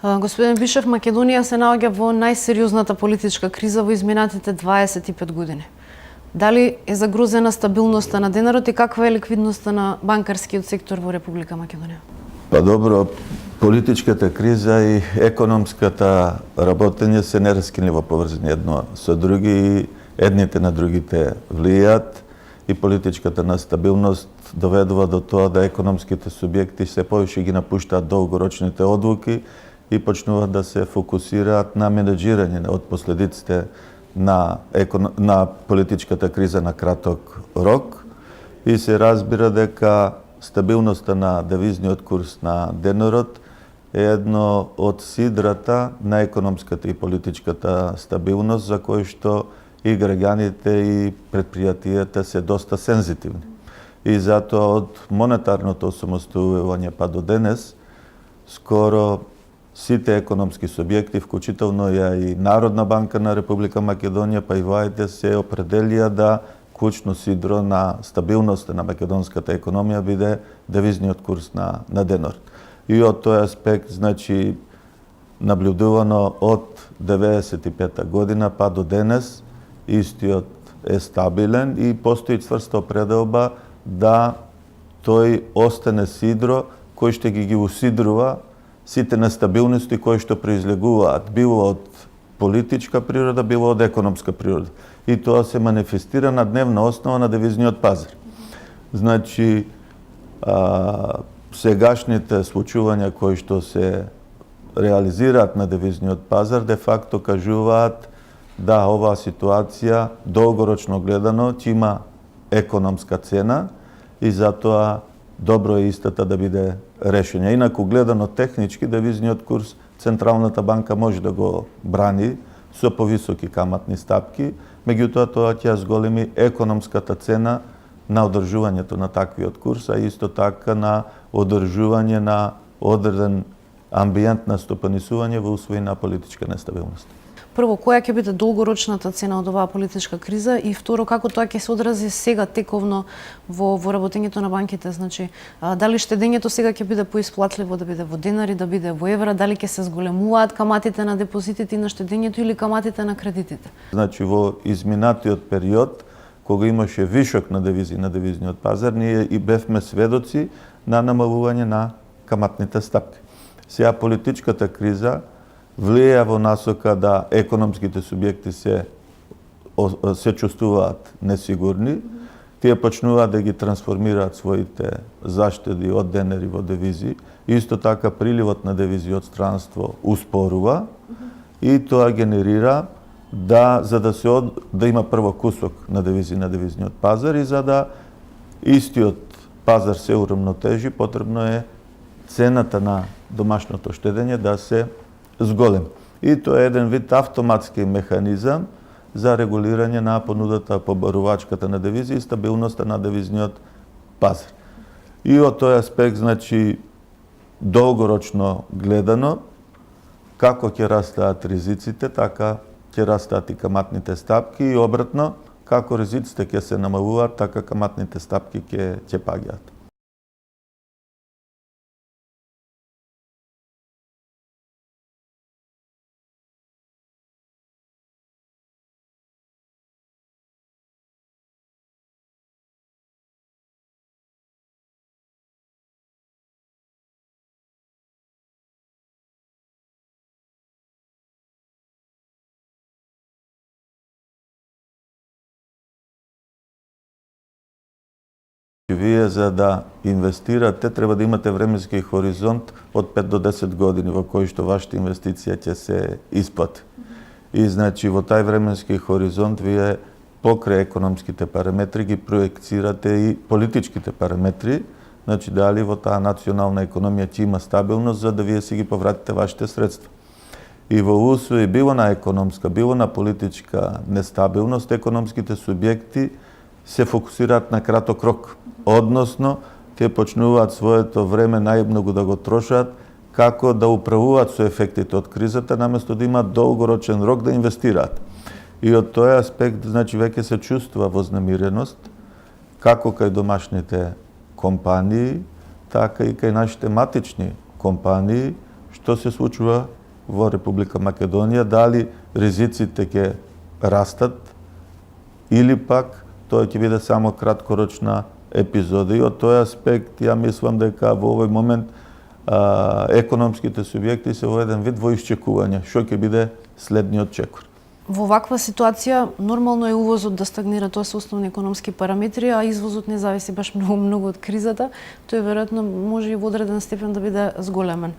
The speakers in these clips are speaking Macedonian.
Господин Бишев, Македонија се наоѓа во најсериозната политичка криза во изминатите 25 години. Дали е загрозена стабилноста на денарот и каква е ликвидноста на банкарскиот сектор во Република Македонија? Па добро, политичката криза и економската работење се нераскинливо поврзани едно со други и едните на другите влијаат и политичката нестабилност доведува до тоа да економските субјекти се повише ги напуштаат долгорочните одлуки и почнуваат да се фокусираат на менеджирање од последиците на политичката криза на краток рок и се разбира дека стабилноста на девизниот курс на денарот е едно од сидрата на економската и политичката стабилност за кој што и граѓаните и предпријатијата се доста сензитивни. И затоа од монетарното осамостојување па до денес скоро сите економски субјекти, вклучително и Народна банка на Република Македонија, па и владите се определија да клучно сидро на стабилноста на македонската економија биде девизниот курс на денарот. И од тој аспект, значи, наблюдувано од 95 година па до денес, истиот е стабилен и постои цврста определба да тој остане сидро кој што ги усидрува сите нестабилности кои што произлегуваат, било од политичка природа, било од економска природа. И тоа се манифестира на дневна основа на девизниот пазар. Значи, сегашните случувања кои што се реализираат на девизниот пазар, де факто кажуваат да оваа ситуација долгорочно гледано ќе има економска цена и затоа добро е истата да биде решење. Инаку гледано технички, девизниот курс Централната банка може да го брани со повисоки каматни стапки, меѓутоа тоа ќе зголеми економската цена на одржувањето на таквиот курс, а исто така на одржување на одреден амбиент на стопанисување во услови на политичка нестабилност. Прво, која ќе биде долгорочната цена од оваа политичка криза и второ, како тоа ќе се одрази сега тековно во работењето на банките? Значи, дали штедењето сега ќе биде поисплатливо да биде во денари, да биде во евра, дали ќе се зголемуваат каматите на депозитите и на штедењето или каматите на кредитите? Значи, во изминатиот период, кога имаше вишок на девизи на девизниот пазар, ние и бевме сведоци на намалување на каматните стапки. Сега политичката криза влијае во насока да економските субјекти се чувствуваат несигурни, тие почнуваат да ги трансформираат своите заштеди од денари во девизи, исто така приливот на девизи од странство успорува и тоа генерира да има прво кусок на девизи на девизниот пазар и за да истиот пазар се урамнотежи, потребно е цената на домашното штедење да се зголем. И тоа е еден вид автоматски механизам за регулирање на понудата по барувачката на девизи и стабилноста на девизниот пазар. И од тој аспект, значи, долгорочно гледано, како ќе растаат ризиците, така ќе растаат и каматните стапки и обратно, како ризиците ќе се намалуваат, така каматните стапки ќе паѓаат. Вие за да инвестирате треба да имате временски хоризонт од 5 до 10 години во кој што вашата инвестиција ќе се исплати. И значи во тај временски хоризонт вие покрај економските параметри ги проекцирате и политичките параметри, значи дали во таа национална економија ќе има стабилност за да вие си ги повратите вашите средства. И во услови било на економска, било на политичка нестабилност, економските субјекти се фокусираат на краток рок. Односно, те почнуваат своето време најмногу да го трошат како да управуваат со ефектите од кризата, наместо да имаат долгорочен рок да инвестираат. И од тој аспект, значи, веќе се чувствува вознемиреност, како кај домашните компании, така и кај нашите матични компании, што се случува во Република Македонија, дали ризиците ќе растат или пак тоа ќе биде само краткорочна епизода. И од тој аспект, ја мислам дека во овој момент економските субјекти се во еден вид во исчекување, што ќе биде следниот чекор. Во ваква ситуација нормално е увозот да стагнира, тоа се основни економски параметри, а извозот не зависи баш многу од кризата. Тој веројатно може и во одреден степен да биде зголемен.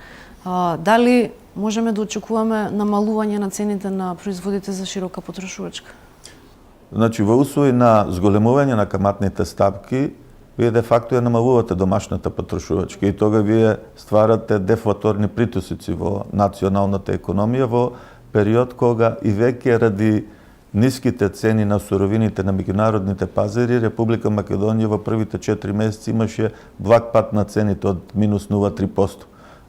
Дали можеме да очекуваме намалување на цените на производите за широка потрошувачка? Значи, во услови на зголемување на каматните стапки, вие де факто ја намалувате домашната потрошувачка и тога вие стварате дефлаторни притисоци во националната економија во период кога и веќе ради ниските цени на суровините на меѓународните пазари, Република Македонија во првите 4 месеци имаше благ пат на цените од минус 0,3%.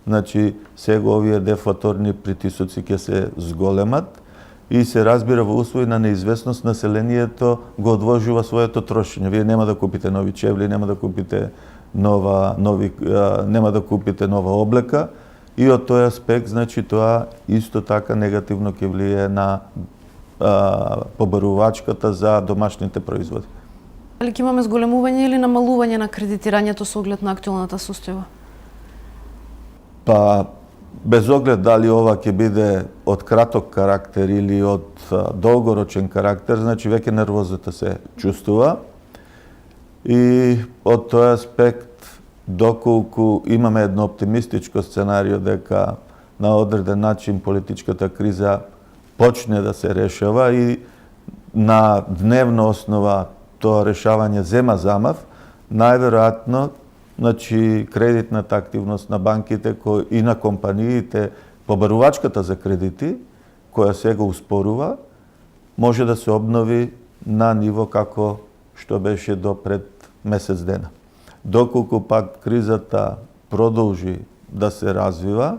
Значи, сега овие дефлаторни притисоци ќе се зголемат и се разбира во услови на неизвестност населението го одложува своето трошење. Вие нема да купите нови чевли, нема да купите нова облека и од тој аспект, значи, тоа исто така негативно ќе влие на побарувачката за домашните производи. Дали ќе имаме зголемување или намалување на кредитирањето со оглед на актуелната состојба? Па, без оглед дали ова ќе биде од краток карактер или од долгорочен карактер, значи веќе нервозата се чувствува. И од тој аспект, доколку имаме едно оптимистичко сценарио дека на одреден начин политичката криза почне да се решава и на дневна основа тоа решавање зема замав, најверојатно, значи, кредитната активност на банките и на компаниите, побарувачката за кредити, која сега успорува, може да се обнови на ниво како што беше до пред месец дена. Доколку пак кризата продолжи да се развива,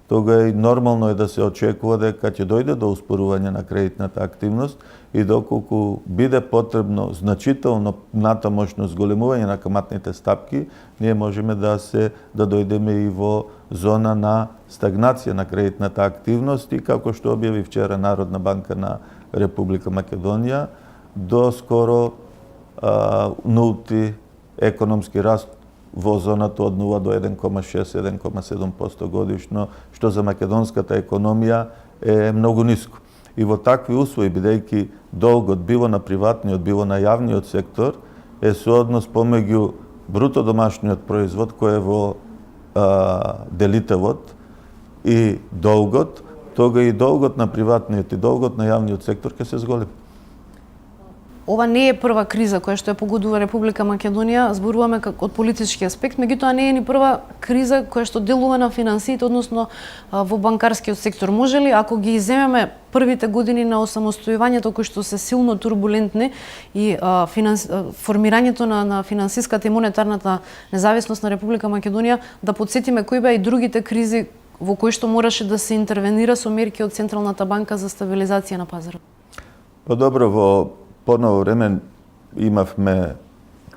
тога и нормално е да се очекува дека ќе дојде до успорување на кредитната активност и доколку биде потребно значително натамошно зголемување на каматните стапки, ние можеме да дојдеме и во зона на стагнација на кредитната активност и како што објави вчера Народна банка на Република Македонија, до скоро нулти економски раст во зоната од 0 до 1,6-1,7% годишно, што за македонската економија е многу ниско. И во такви услови, бидејќи долгот било на приватниот, било на јавниот сектор, е сооднос помеѓу бруто домашниот производ кој е во делителот и долгот, тога и долгот на приватниот и долгот на јавниот сектор ќе се зголеми. Ова не е прва криза која што ја погодува Република Македонија, зборуваме од политички аспект, меѓутоа не е ни прва криза која што делува на финансиите, односно во банкарскиот сектор. Може ли, ако ги иземеме првите години на осамостојувањето кои што се силно турбулентни и формирањето на финансиската и монетарната независност на Република Македонија, да подсетиме кои беа и другите кризи во кои што мораше да се интервенира со мерки од Централната банка за стабилизација на пазарот? Па добро, во поново време имавме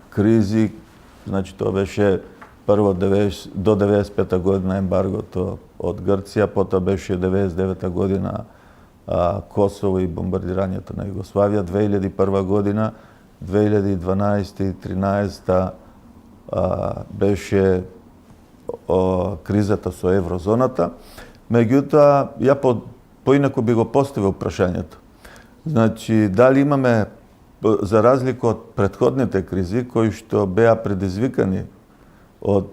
кризи, значи тоа беше прво до 95-та година ембаргото од Грција, потоа беше 99-та година Косово и бомбардирањето на Југославија, 2001 година, 2012 и 2013 беше кризата со еврозоната. Меѓутоа, ја поинаку би го поставил прашањето. Значи, дали имаме, за разлика од претходните кризи, кои што беа предизвикани од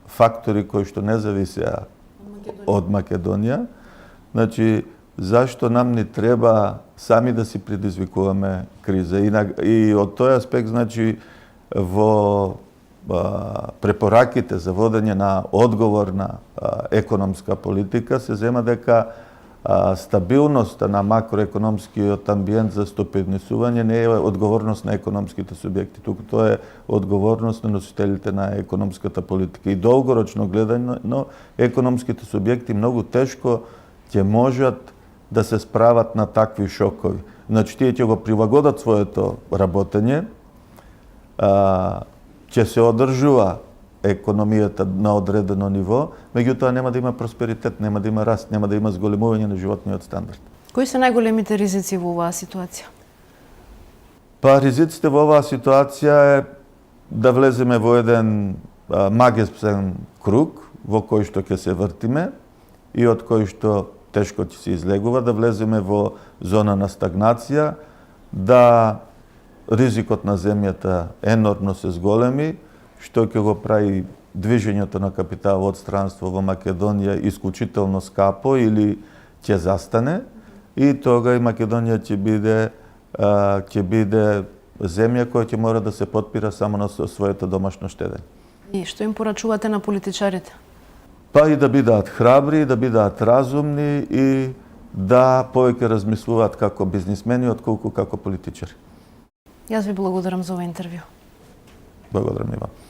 фактори кои што не зависеа од Македонија, значи, зашто нам ни треба сами да си предизвикуваме криза? И од тој аспект, значи, во препораките за водење на одговорна економска политика се зема дека стабилноста на макроекономскиот амбиент за стопеднесување не е одговорност на економските субјекти, туку тоа е одговорност на носителите на економската политика. И долгорочно гледано, економските субјекти многу тешко ќе можат да се справат на такви шокови. Значи, тие ќе го прилагодат своето работење, ќе се одржува економијата на одредено ниво, меѓутоа нема да има просперитет, нема да има раст, нема да има зголемување на животниот стандард. Кои се најголемите ризици во оваа ситуација? Па ризиците во оваа ситуација е да влеземе во еден магиосен круг во кој што ќе се вртиме и од кој што тешко ќе се излегува, да влеземе во зона на стагнација, да ризикот на земјата енормно се зголеми, што ќе го прави движењето на капитал од странство во Македонија исклучително скапо или ќе застане, и тога и Македонија ќе биде земја која ќе мора да се потпира само на своето домашно штедење. И што им порачувате на политичарите? Па и да бидат храбри, да бидат разумни и да повеќе размислуваат како бизнисмени отколку како политичари. Јас ви благодарам за овој интервју. Благодарам и вам.